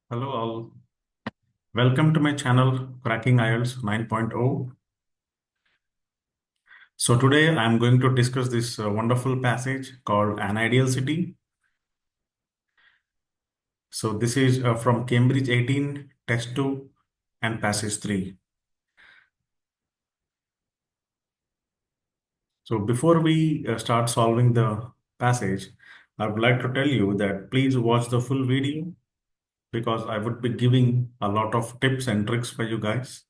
Hello all. Welcome to my channel Cracking IELTS 9.0. So today I'm going to discuss this wonderful passage called An Ideal City. So this is from Cambridge 18, Test 2 and Passage 3. So before we start solving the passage, I would like to tell you that please watch the full video because I would be giving a lot of tips and tricks for you guys.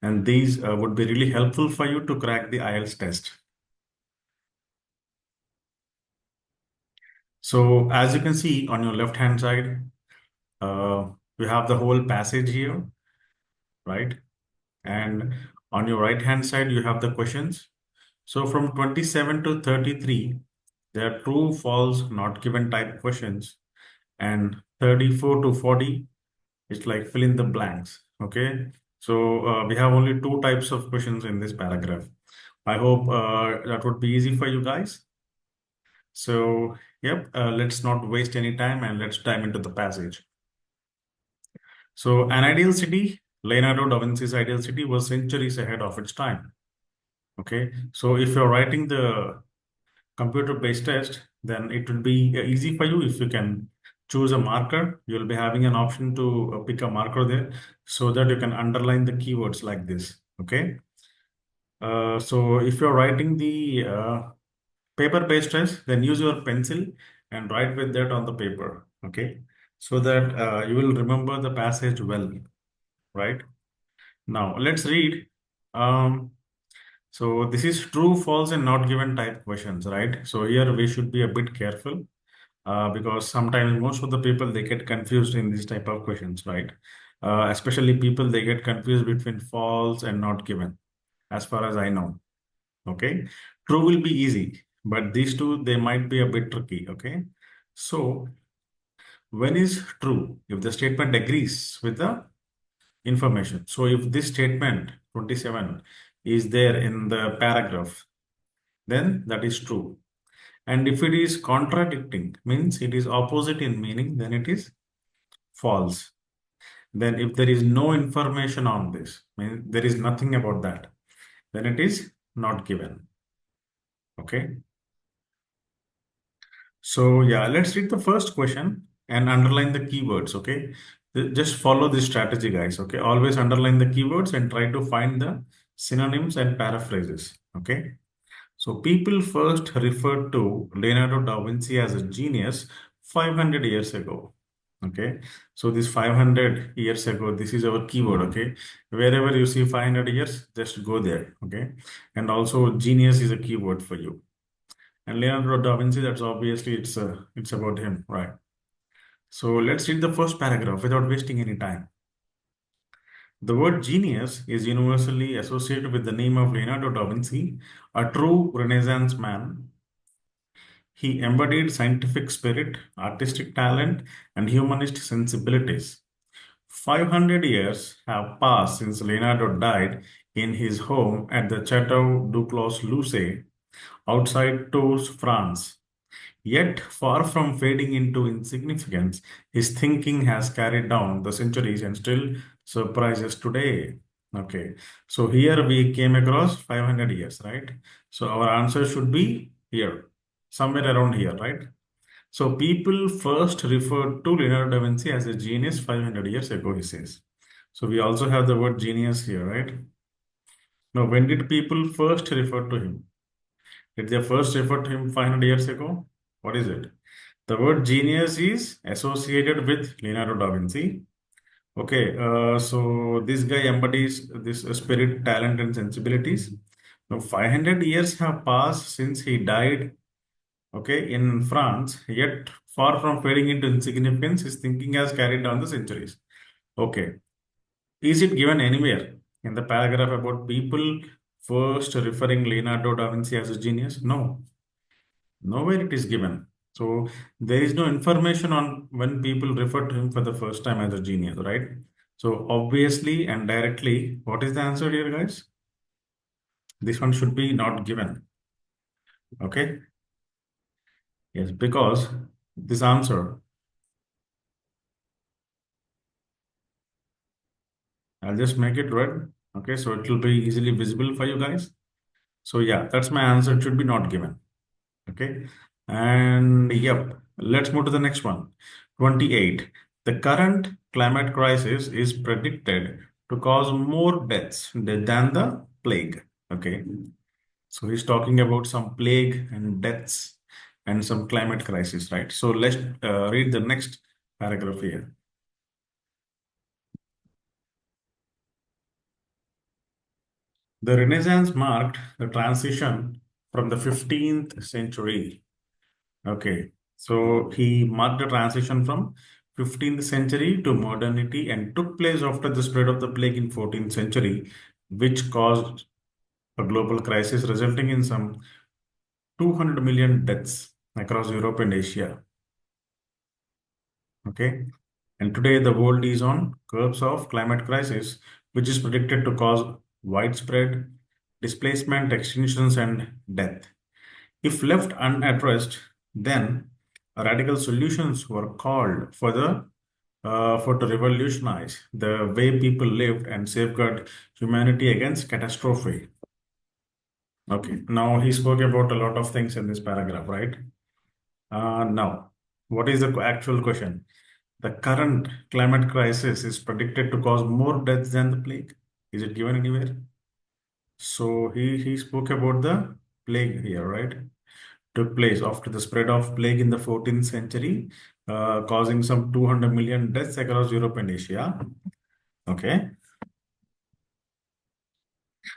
And these would be really helpful for you to crack the IELTS test. So as you can see on your left hand side, we have the whole passage here, right? And on your right hand side, you have the questions. So from 27 to 33, they are true, false, not given type questions. And 34 to 40, it's like fill in the blanks, okay? So we have only two types of questions in this paragraph. I hope that would be easy for you guys. So, yep, let's not waste any time and let's dive into the passage. So, an ideal city, Leonardo da Vinci's ideal city was centuries ahead of its time. Okay, so if you're writing the computer-based test, then it will be easy for you if you can choose a marker. You'll be having an option to pick a marker there so that you can underline the keywords like this. Okay, so if you're writing the paper-based test, then use your pencil and write with that on the paper. Okay, so that you will remember the passage well, right? Now let's read. Um, so this is true, false, and not given type questions, right? So here we should be a bit careful because sometimes most of the people they get confused in these type of questions, right? Especially people they get confused between false and not given, as far as I know. Okay, true will be easy, but these two they might be a bit tricky. Okay, so when is true? If the statement agrees with the information. So if this statement 27 is there in the paragraph, then that is true. And if it is contradicting, means it is opposite in meaning, then it is false. Then if there is no information on this, means there is nothing about that, then it is not given. Okay. So yeah, let's read the first question and underline the keywords. Okay. Just follow this strategy, guys. Okay. Always underline the keywords and try to find the synonyms and paraphrases. Okay. So people first referred to Leonardo da Vinci as a genius 500 years ago. Okay. So this 500 years ago, this is our keyword. Okay. Wherever you see 500 years, just go there. Okay. And also genius is a keyword for you. And Leonardo da Vinci, that's obviously it's about him, right? So let's read the first paragraph without wasting any time. The word genius is universally associated with the name of Leonardo da Vinci, a true Renaissance man. He embodied scientific spirit, artistic talent, and humanist sensibilities. 500 years have passed since Leonardo died in his home at the Chateau du Clos-Lucé outside Tours, France. Yet, far from fading into insignificance, his thinking has carried down the centuries and still surprises today. Okay, so here we came across 500 years, right? So our answer should be here, somewhere around here, right? So people first referred to Leonardo da Vinci as a genius 500 years ago, he says. So we also have the word genius here, right? Now, when did people first refer to him? Did they first refer to him 500 years ago? What is it? The word genius is associated with Leonardo da Vinci. Okay, so this guy embodies this spirit, talent, and sensibilities. Now, 500 years have passed since he died, okay, in France, yet far from fading into insignificance, his thinking has carried down the centuries. Okay, is it given anywhere in the paragraph about people first referring Leonardo da Vinci as a genius? No. Nowhere it is given. So there is no information on when people refer to him for the first time as a genius, right? So obviously and directly, what is the answer here, guys? This one should be not given. Okay. Yes, because this answer I'll just make it red. Okay, so it will be easily visible for you guys. So yeah, that's my answer. It should be not given. Okay. And yep, let's move to the next one. 28. The current climate crisis is predicted to cause more deaths than the plague. Okay. So he's talking about some plague and deaths and some climate crisis, right? So let's read the next paragraph here. The Renaissance marked the transition from the 15th century. Okay, so he marked the transition from 15th century to modernity and took place after the spread of the plague in 14th century, which caused a global crisis resulting in some 200 million deaths across Europe and Asia. Okay, and today the world is on curbs of climate crisis, which is predicted to cause widespread displacement, extinctions, and death. If left unaddressed, then radical solutions were called for to revolutionize the way people lived and safeguard humanity against catastrophe. Okay, now he spoke about a lot of things in this paragraph, right? Now, what is the actual question? The current climate crisis is predicted to cause more deaths than the plague. Is it given anywhere? So he spoke about the plague here, right? Took place after the spread of plague in the 14th century, causing some 200 million deaths across Europe and Asia. Okay.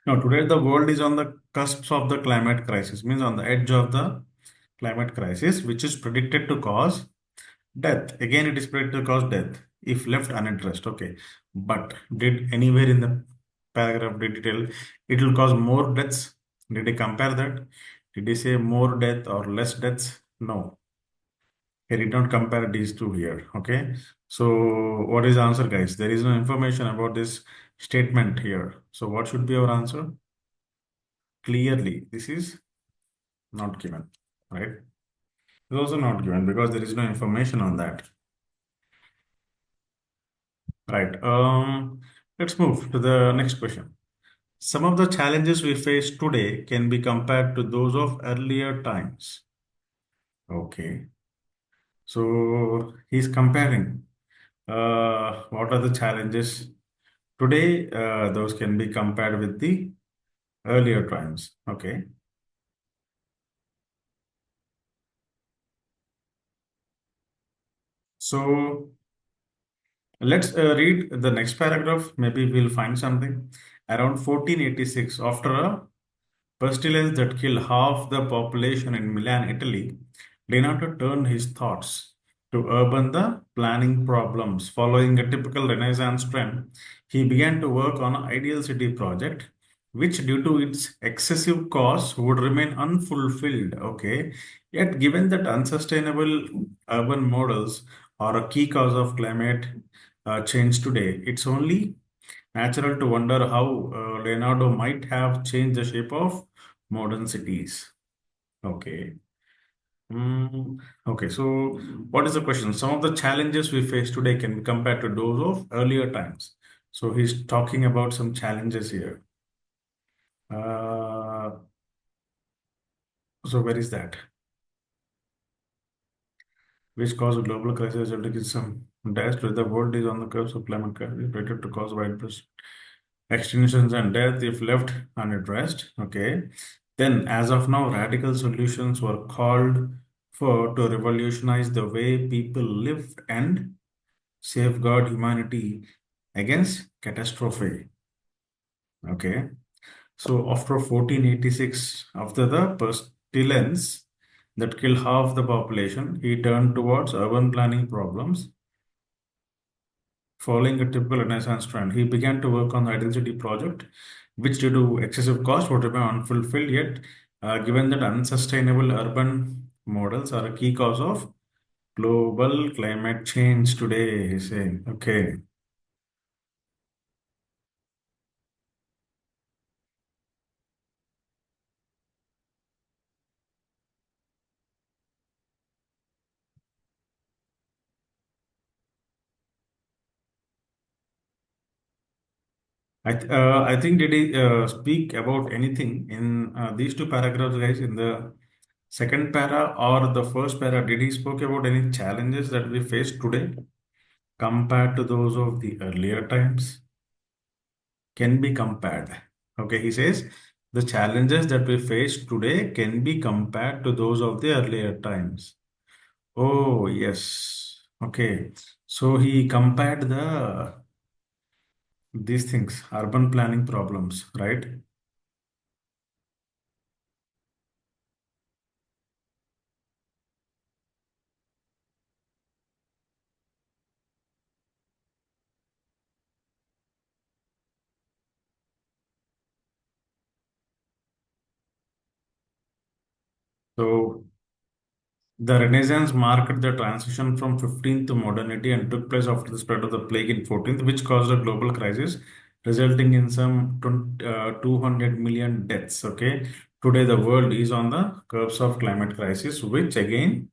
Now, today the world is on the cusp of the climate crisis, means on the edge of the climate crisis, which is predicted to cause death. Again, it is predicted to cause death if left unaddressed. Okay. But did anywhere in the paragraph did it tell it will cause more deaths? Did he compare that? Did he say more death or less deaths? No. He did not compare these two here. Okay. So what is the answer, guys? There is no information about this statement here. So what should be our answer? Clearly, this is not given, right? It's also not given because there is no information on that. Right. Let's move to the next question. Some of the challenges we face today can be compared to those of earlier times. Okay. So he's comparing what are the challenges today, those can be compared with the earlier times. Okay. So let's read the next paragraph. Maybe we'll find something. Around 1486, after a pestilence that killed half the population in Milan, Italy, Leonardo turned his thoughts to urban the planning problems. Following a typical Renaissance trend, he began to work on an ideal city project, which, due to its excessive cost, would remain unfulfilled. Okay, yet given that unsustainable urban models are a key cause of climate change today, it's only natural to wonder how Leonardo might have changed the shape of modern cities. Okay. Okay, so what is the question? Some of the challenges we face today can be compared to those of earlier times. So he's talking about some challenges here. Uh, so where is that? Which cause a global crisis resulting in some dash where the world is on the curves of climate crisis, predicted to cause widespread extinctions and death if left unaddressed. Okay. Then, as of now, radical solutions were called for to revolutionize the way people live and safeguard humanity against catastrophe. Okay. So, after 1486, after the pestilence that killed half the population, he turned towards urban planning problems. Following a typical Renaissance trend, he began to work on the Identity project, which, due to excessive cost, would remain unfulfilled. Yet, given that unsustainable urban models are a key cause of global climate change today, he's saying. Okay. I think did he speak about anything in these two paragraphs, guys? In the second para or the first para, did he spoke about any challenges that we face today compared to those of the earlier times? Can be compared. Okay, he says the challenges that we face today can be compared to those of the earlier times. Oh, yes. Okay. So he compared the these things, urban planning problems, right? So the Renaissance marked the transition from 15th to modernity and took place after the spread of the plague in 14th, which caused a global crisis, resulting in some 200 million deaths. Okay, today the world is on the curbs of climate crisis, which again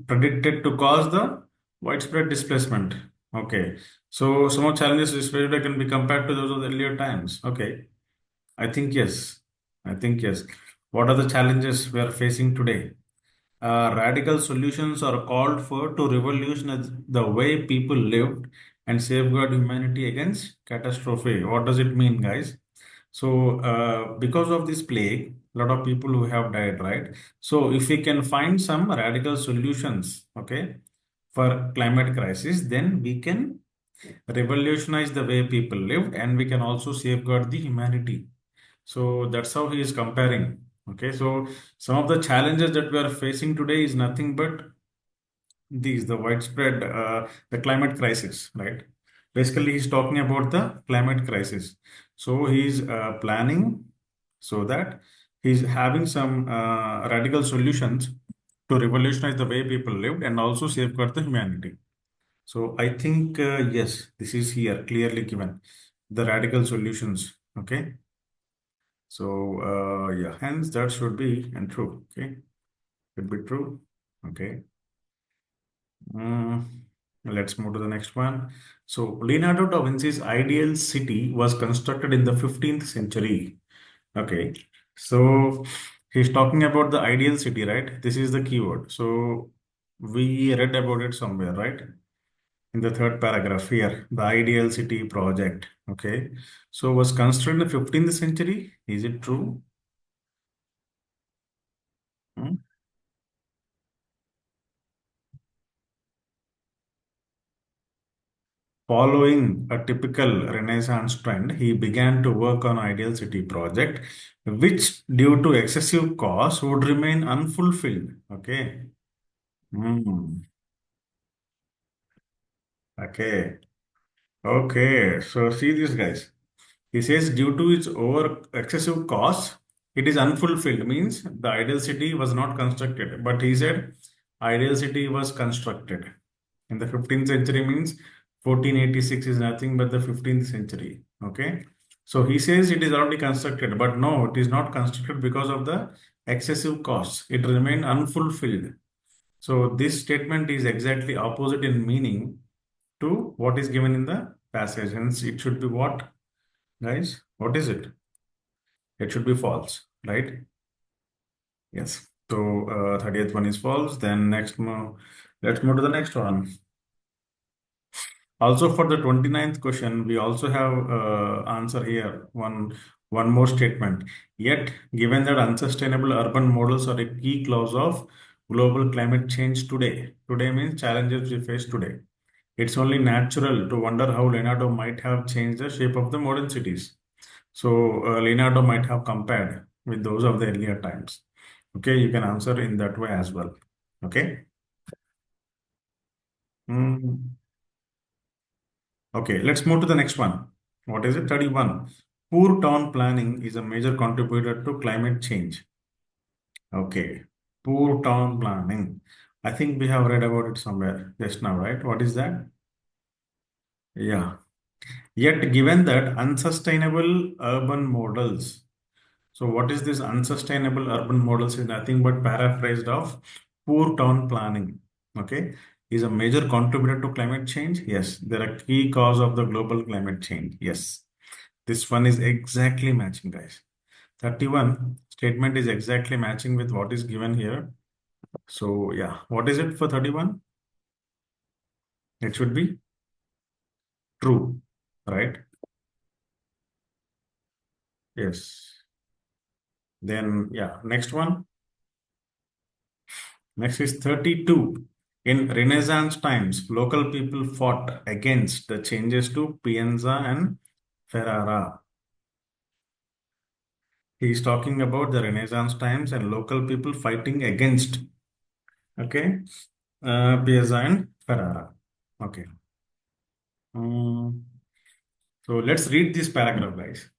predicted to cause the widespread displacement. Okay, so some of challenges displayed can be compared to those of the earlier times. Okay, I think yes. I think yes. What are the challenges we are facing today? Radical solutions are called for to revolutionize the way people lived and safeguard humanity against catastrophe. What does it mean, guys? So, because of this plague, a lot of people who have died, right? So, if we can find some radical solutions, okay, for climate crisis, then we can revolutionize the way people lived and we can also safeguard the humanity. So that's how he is comparing. Okay, so some of the challenges that we are facing today is nothing but these, the widespread, the climate crisis, right? Basically, he's talking about the climate crisis. So he's planning so that he's having some radical solutions to revolutionize the way people lived and also safeguard the humanity. So I think, yes, this is here clearly given the radical solutions. Okay. So, yeah, hence that should be and true. Okay, should be true. Okay. Mm, let's move to the next one. So, Leonardo da Vinci's ideal city was constructed in the 15th century. Okay. So, he's talking about the ideal city, right? This is the keyword. So, we read about it somewhere, right? In the third paragraph here, the ideal city project. Okay. So, was constructed in the 15th century. Is it true? Hmm? Following a typical Renaissance trend, he began to work on Ideal City project, which due to excessive cost would remain unfulfilled. Okay. Hmm. Okay. Okay. So see this guys. He says due to its over excessive cost, it is unfulfilled. Means the Ideal City was not constructed. But he said Ideal City was constructed. In the 15th century means 1486 is nothing but the 15th century. Okay. So he says it is already constructed, but no, it is not constructed because of the excessive costs. It remained unfulfilled. So this statement is exactly opposite in meaning to what is given in the passage. Hence, it should be what, guys? What is it? It should be false, right? Yes. So 30th one is false. Then let's move to the next one. Also for the 29th question, we also have answer here, one more statement. Yet, given that unsustainable urban models are a key cause of global climate change today, today means challenges we face today. It's only natural to wonder how Leonardo might have changed the shape of the modern cities. So Leonardo might have compared with those of the earlier times. Okay, you can answer in that way as well. Okay. Hmm. Okay, let's move to the next one. What is it? 31. Poor town planning is a major contributor to climate change. Okay, poor town planning. I think we have read about it somewhere just now, right? What is that? Yeah. Yet, given that unsustainable urban models. So, what is this unsustainable urban models is nothing but paraphrased of poor town planning. Okay. is a major contributor to climate change? Yes. They're a key cause of the global climate change. Yes. This one is exactly matching, guys. 31 statement is exactly matching with what is given here. So, yeah, what is it for 31? It should be true, right? Yes. Then, yeah, next one. Next is 32. In Renaissance times, local people fought against the changes to Pienza and Ferrara. He is talking about the Renaissance times and local people fighting against, okay, Pienza and Ferrara. Okay. Um, so let's read this paragraph, guys.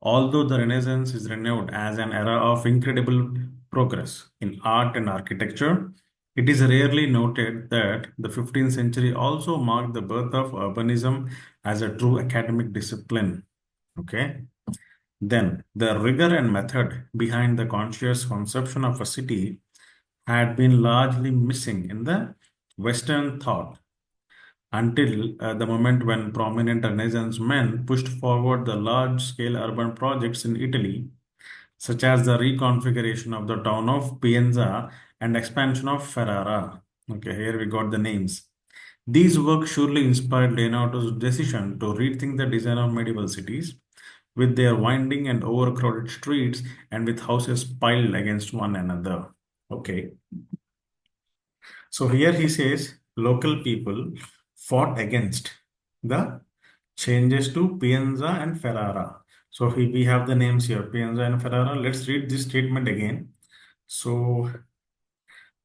Although the Renaissance is renowned as an era of incredible progress in art and architecture, it is rarely noted that the 15th century also marked the birth of urbanism as a true academic discipline. Okay. Then, the rigor and method behind the conscious conception of a city had been largely missing in the Western thought until the moment when prominent Renaissance men pushed forward the large scale urban projects in Italy, such as the reconfiguration of the town of Pienza and expansion of Ferrara. Okay, here we got the names. These works surely inspired Leonardo's decision to rethink the design of medieval cities, with their winding and overcrowded streets and with houses piled against one another. Okay, so here he says local people fought against the changes to Pienza and Ferrara. So we have the names here, Pienza and Ferrara. Let's read this statement again. So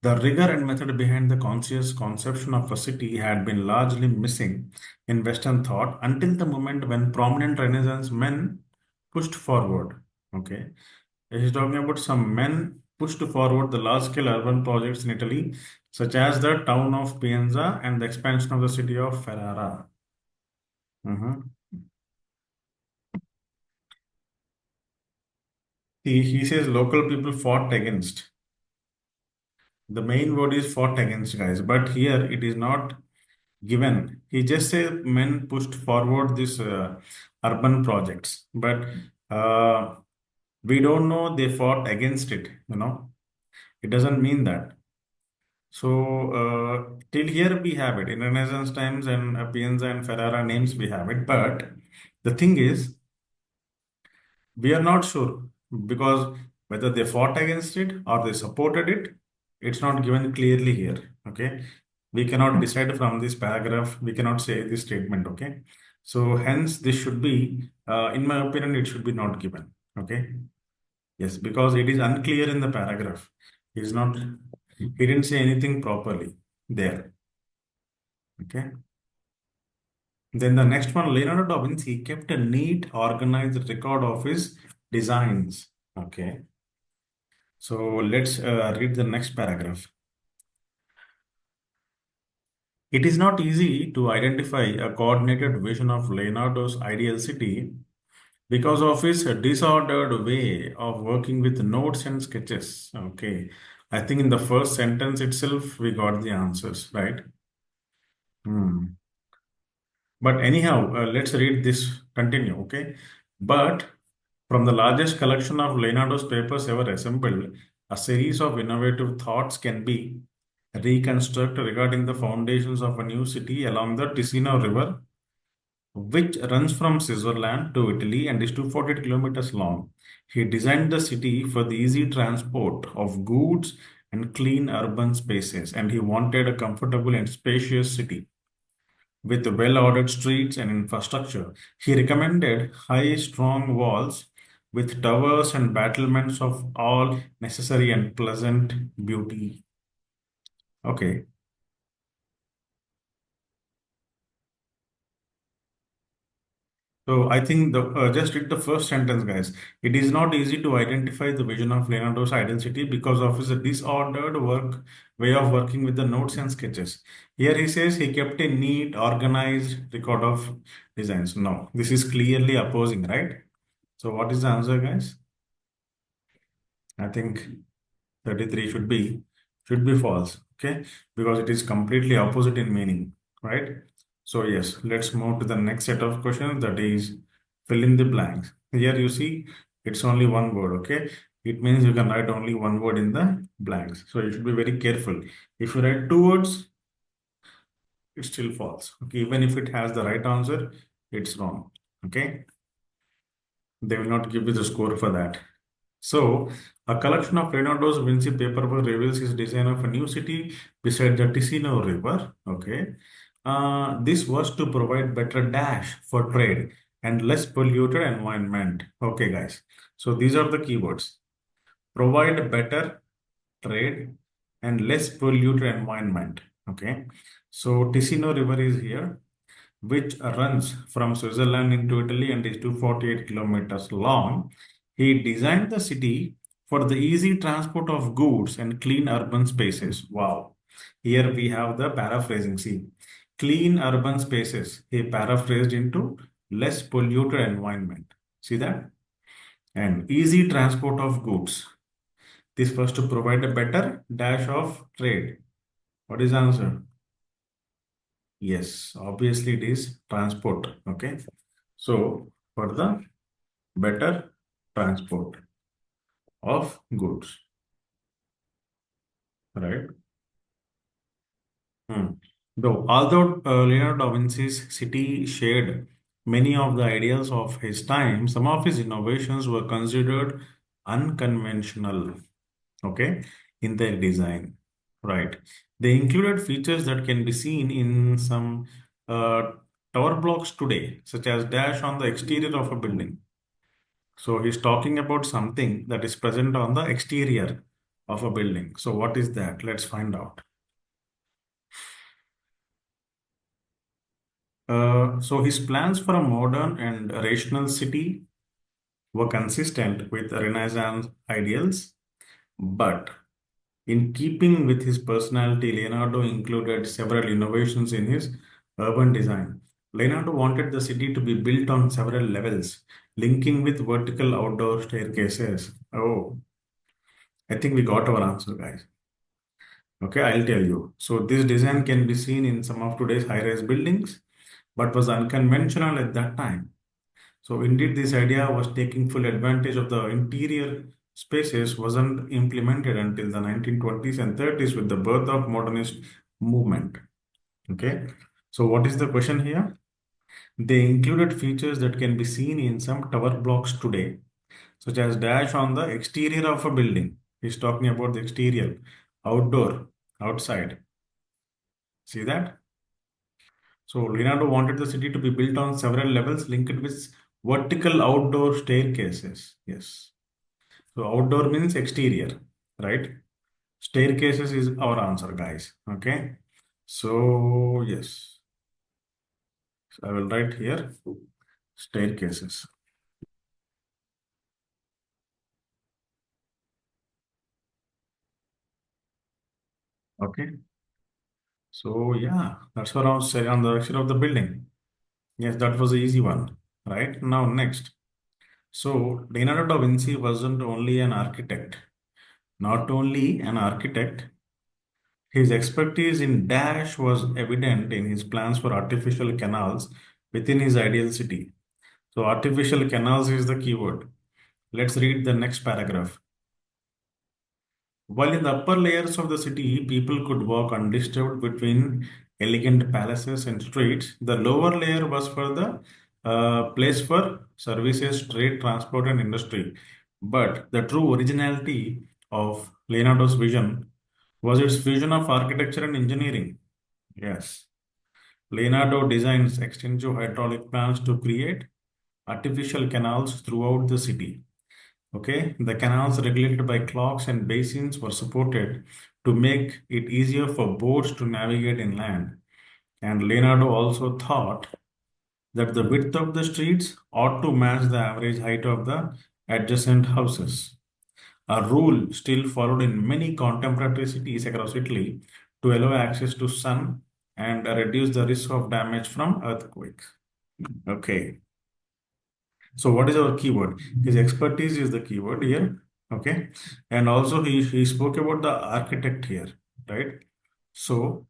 the rigor and method behind the conscious conception of a city had been largely missing in Western thought until the moment when prominent Renaissance men pushed forward. Okay. He's talking about some men pushed forward the large-scale urban projects in Italy, such as the town of Pienza and the expansion of the city of Ferrara. Mhm. He says local people fought against. The main word is fought against, guys, but here it is not given. He just said men pushed forward these urban projects, but uh, we don't know they fought against it. It doesn't mean that. So till here we have it in Renaissance times and Pienza and Ferrara names we have it, but the thing is we are not sure because whether they fought against it or they supported it, it's not given clearly here. Okay, we cannot decide from this paragraph. We cannot say this statement. Okay, so hence this should be, in my opinion, it should be not given. Okay, yes, because it is unclear in the paragraph. He's not. He didn't say anything properly there. Okay. Then the next one, Leonardo da Vinci kept a neat, organized record of his designs. Okay. So let's read the next paragraph. It is not easy to identify a coordinated vision of Leonardo's ideal city because of his disordered way of working with notes and sketches. Okay. I think in the first sentence itself, we got the answers, right? Hmm. But anyhow, let's read this, continue, okay? But from the largest collection of Leonardo's papers ever assembled, a series of innovative thoughts can be reconstructed regarding the foundations of a new city along the Ticino River, which runs from Switzerland to Italy and is 248 kilometers long. He designed the city for the easy transport of goods and clean urban spaces, and he wanted a comfortable and spacious city with well-ordered streets and infrastructure. He recommended high, strong walls with towers and battlements of all necessary and pleasant beauty. Okay, so I think just read the first sentence, guys. It is not easy to identify the vision of Leonardo's identity because of his disordered work way of working with the notes and sketches. Here he says he kept a neat, organized record of designs. No, this is clearly opposing, right? So what is the answer, guys? I think 33 should be false. okay, because it is completely opposite in meaning, right? So yes, let's move to the next set of questions, that is fill in the blanks. Here you see it's only one word, okay? It means you can write only one word in the blanks. So you should be very careful. If you write two words, it still falls. Okay, even if it has the right answer, it's wrong. Okay, they will not give you the score for that. So, a collection of Leonardo's Vinci paperwork reveals his design of a new city beside the Ticino River. Okay, this was to provide better dash for trade and less polluted environment. Okay, guys. So these are the keywords: provide better trade and less polluted environment. Okay, so Ticino River is here, which runs from Switzerland into Italy and is 248 kilometers long. He designed the city for the easy transport of goods and clean urban spaces. Wow. Here we have the paraphrasing. See, clean urban spaces. He paraphrased into less polluted environment. See that? And easy transport of goods. This was to provide a better dash of trade. What is the answer? Yes, obviously it is transport. Okay. So for the better transport of goods, right? Hmm. Though, although Leonardo da Vinci's city shared many of the ideals of his time, some of his innovations were considered unconventional, okay, in their design, right? They included features that can be seen in some uh, tower blocks today, such as dash on the exterior of a building. So he's talking about something that is present on the exterior of a building. So what is that? Let's find out. So his plans for a modern and rational city were consistent with Renaissance ideals, but in keeping with his personality, Leonardo included several innovations in his urban design. Leonardo wanted the city to be built on several levels, linking with vertical outdoor staircases. Oh, I think we got our answer, guys. Okay, I'll tell you. So this design can be seen in some of today's high-rise buildings, but was unconventional at that time. So indeed, this idea was taking full advantage of the interior spaces wasn't implemented until the 1920s and 30s with the birth of modernist movement. Okay. So what is the question here? They included features that can be seen in some tower blocks today, such as dash on the exterior of a building. He's talking about the exterior, outdoor, outside. See that? So Leonardo wanted the city to be built on several levels linked with vertical outdoor staircases. Yes. So outdoor means exterior, right? Staircases is our answer, guys. Okay. So yes, so I will write here staircases. Okay. So yeah, that's what I was saying on the exit of the building. Yes, that was the easy one. Right. Now next. So Leonardo da Vinci wasn't only an architect. Not only an architect, his expertise in dash was evident in his plans for artificial canals within his ideal city. So artificial canals is the keyword. Let's read the next paragraph. While in the upper layers of the city, people could walk undisturbed between elegant palaces and streets, the lower layer was for the place for services, trade, transport, and industry. But the true originality of Leonardo's vision was its fusion of architecture and engineering. Yes. Leonardo designs extensive hydraulic plans to create artificial canals throughout the city. Okay, the canals regulated by clocks and basins were supported to make it easier for boats to navigate inland. And Leonardo also thought that the width of the streets ought to match the average height of the adjacent houses. A rule still followed in many contemporary cities across Italy to allow access to sun and reduce the risk of damage from earthquakes. Okay. So what is our keyword? His expertise is the keyword here. Okay. And also he spoke about the architect here, right? So,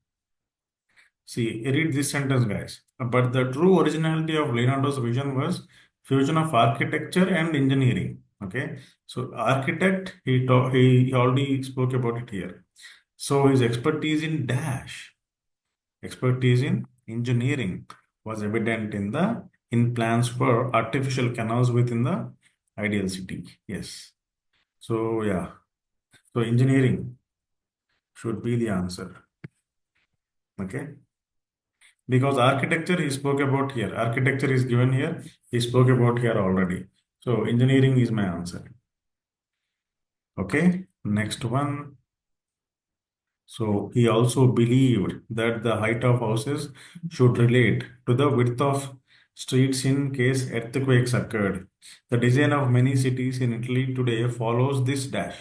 see, read this sentence, guys. But the true originality of Leonardo's vision was fusion of architecture and engineering. Okay, so architect, he already spoke about it here. So his expertise in engineering was evident in plans for artificial canals within the ideal city. Yes. So yeah, so engineering should be the answer. Okay. Because architecture he spoke about here. Architecture is given here. He spoke about here already. So engineering is my answer. Okay. Next one. So he also believed that the height of houses should relate to the width of streets in case earthquakes occurred. The design of many cities in Italy today follows this dash.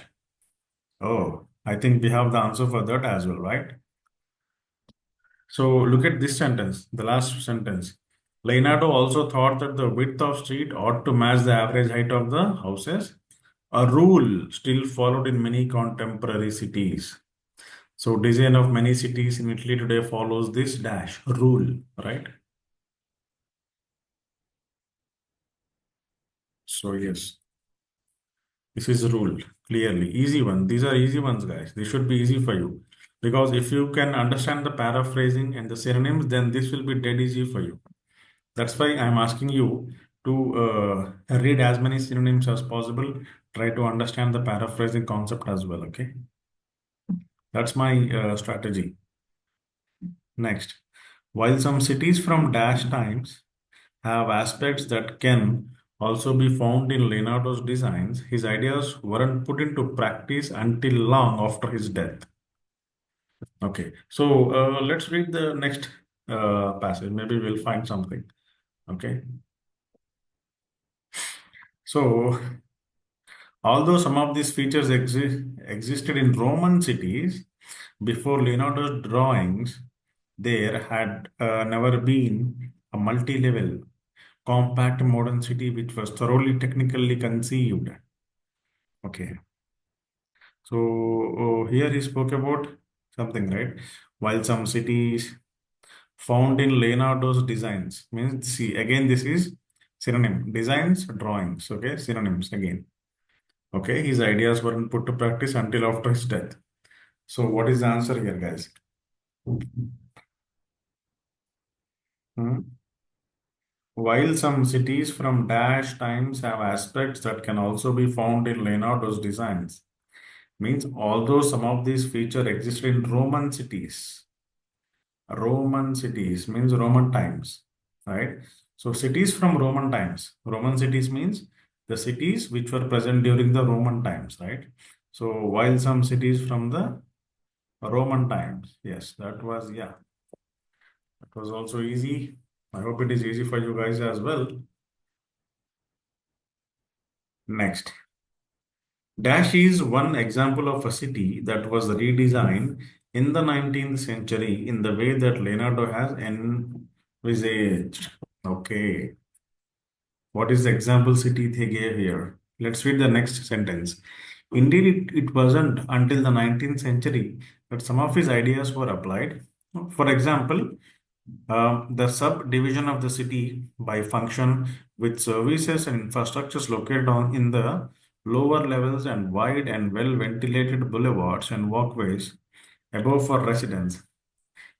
Oh, I think we have the answer for that as well, right? So look at this sentence, the last sentence. Leonardo also thought that the width of street ought to match the average height of the houses, a rule still followed in many contemporary cities. So design of many cities in Italy today follows this dash rule, right? So yes, this is a rule, clearly. Easy one. These are easy ones, guys. This should be easy for you. Because if you can understand the paraphrasing and the synonyms, then this will be dead easy for you. That's why I'm asking you to read as many synonyms as possible. Try to understand the paraphrasing concept as well. Okay, that's my strategy. Next, while some cities from dash times have aspects that can also be found in Leonardo's designs, his ideas weren't put into practice until long after his death. Okay, so let's read the next passage. Maybe we'll find something. Okay, so although some of these features existed in Roman cities before Leonardo's drawings, there had never been a multi-level, compact modern city which was thoroughly technically conceived. Okay, so here he spoke about something, right? While some cities found in Leonardo's designs means see again this is synonym designs drawings. Okay, synonyms again. Okay, his ideas weren't put to practice until after his death. So what is the answer here, guys? Hmm? While some cities from dash times have aspects that can also be found in Leonardo's designs, means although some of these features existed in Roman cities means Roman times, right? So cities from Roman times. Roman cities means the cities which were present during the Roman times, right? So while some cities from the Roman times, yes, that was yeah, that was also easy. I hope it is easy for you guys as well. Next, Dash is one example of a city that was redesigned in the 19th century in the way that Leonardo has envisaged. Okay, what is the example city they gave here? Let's read the next sentence. Indeed, it wasn't until the 19th century that some of his ideas were applied. For example, the subdivision of the city by function with services and infrastructures located in the lower levels and wide and well ventilated boulevards and walkways above for residents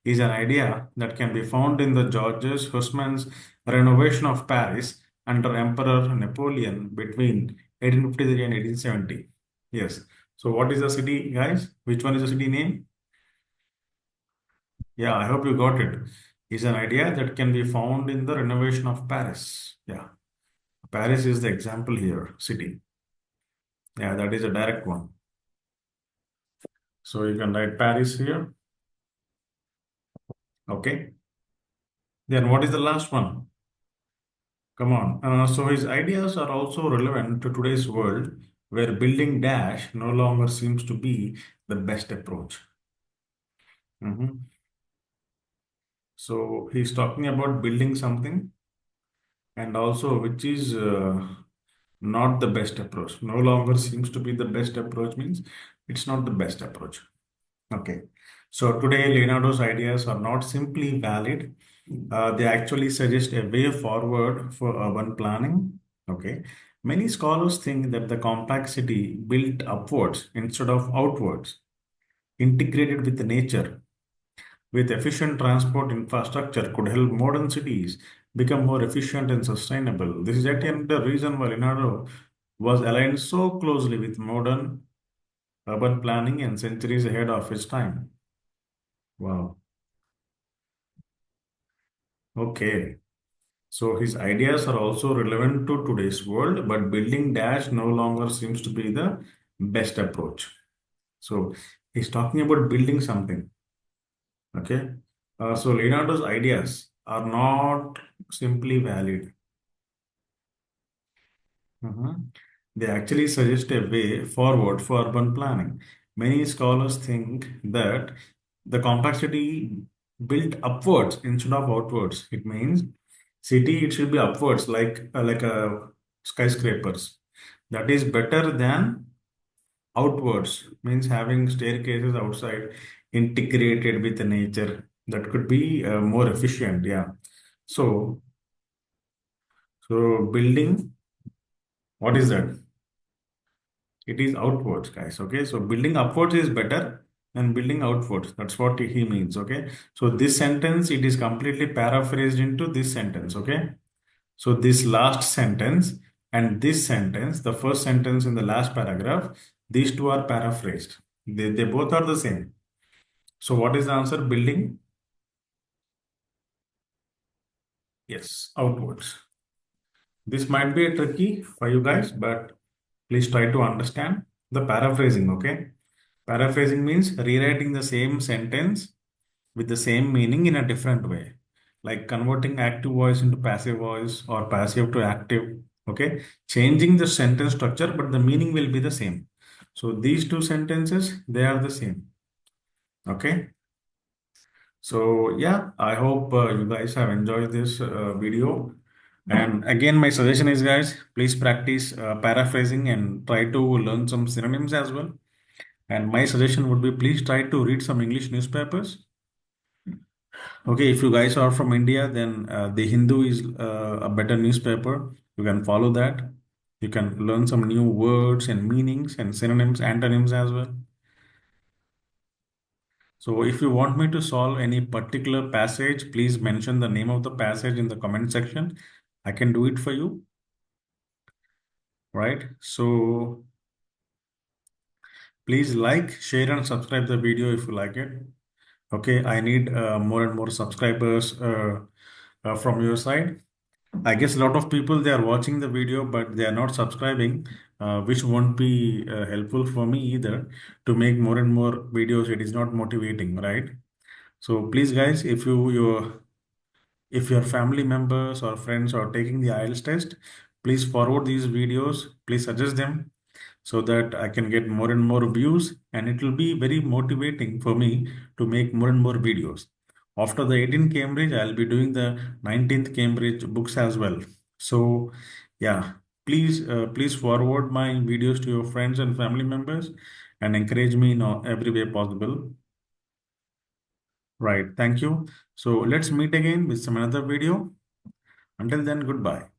is an idea that can be found in the Georges Haussmann's renovation of Paris under Emperor Napoleon between 1853 and 1870. Yes. So what is the city, guys? Which one is the city name? Yeah, I hope you got it. Is an idea that can be found in the renovation of Paris. Yeah, Paris is the example here, city. Yeah, that is a direct one. So you can write Paris here. Okay. Then what is the last one? Come on. So his ideas are also relevant to today's world where building dash no longer seems to be the best approach. Mhm. So he's talking about building something and also which is not the best approach. No longer seems to be the best approach means it's not the best approach. Okay. So today, Leonardo's ideas are not simply valid. They actually suggest a way forward for urban planning. Okay. Many scholars think that the complexity built upwards instead of outwards, integrated with nature, with efficient transport infrastructure, could help modern cities become more efficient and sustainable. This is yet another reason why Leonardo was aligned so closely with modern urban planning and centuries ahead of his time. Wow. Okay. So his ideas are also relevant to today's world, but building dash no longer seems to be the best approach. So he's talking about building something. Okay. So Leonardo's ideas are not simply valid. Mhm. They actually suggest a way forward for urban planning. Many scholars think that the complexity built upwards instead of outwards. It means city it should be upwards like skyscrapers. That is better than outwards. Means having staircases outside integrated with the nature. That could be more efficient. Yeah. So building. What is that? It is outwards, guys. Okay, so building upwards is better than building outwards. That's what he means. Okay, so this sentence it is completely paraphrased into this sentence. Okay, so this last sentence and this sentence, the first sentence in the last paragraph, these two are paraphrased. They both are the same. So what is the answer? Building, yes, outwards. This might be a tricky for you guys, but please try to understand the paraphrasing. Okay, paraphrasing means rewriting the same sentence with the same meaning in a different way, like converting active voice into passive voice or passive to active. Okay, changing the sentence structure, but the meaning will be the same. So these two sentences, they are the same. Okay, so yeah, I hope you guys have enjoyed this video. And again, my suggestion is, guys, please practice paraphrasing and try to learn some synonyms as well. And my suggestion would be please try to read some English newspapers. Okay, if you guys are from India, then the Hindu is a better newspaper. You can follow that. You can learn some new words and meanings and synonyms, antonyms as well. So if you want me to solve any particular passage, please mention the name of the passage in the comment section. I can do it for you, right? So please like, share, and subscribe the video if you like it. Okay, I need more and more subscribers from your side. I guess a lot of people they are watching the video, but they are not subscribing, which won't be helpful for me either to make more and more videos. It is not motivating, right? So please, guys, if your family members or friends are taking the IELTS test, please forward these videos. Please suggest them so that I can get more and more views, and it will be very motivating for me to make more and more videos. After the 18th Cambridge, I'll be doing the 19th Cambridge books as well. So, yeah, please forward my videos to your friends and family members and encourage me in every way possible. Right. Thank you. So let's meet again with some another video. Until then, goodbye.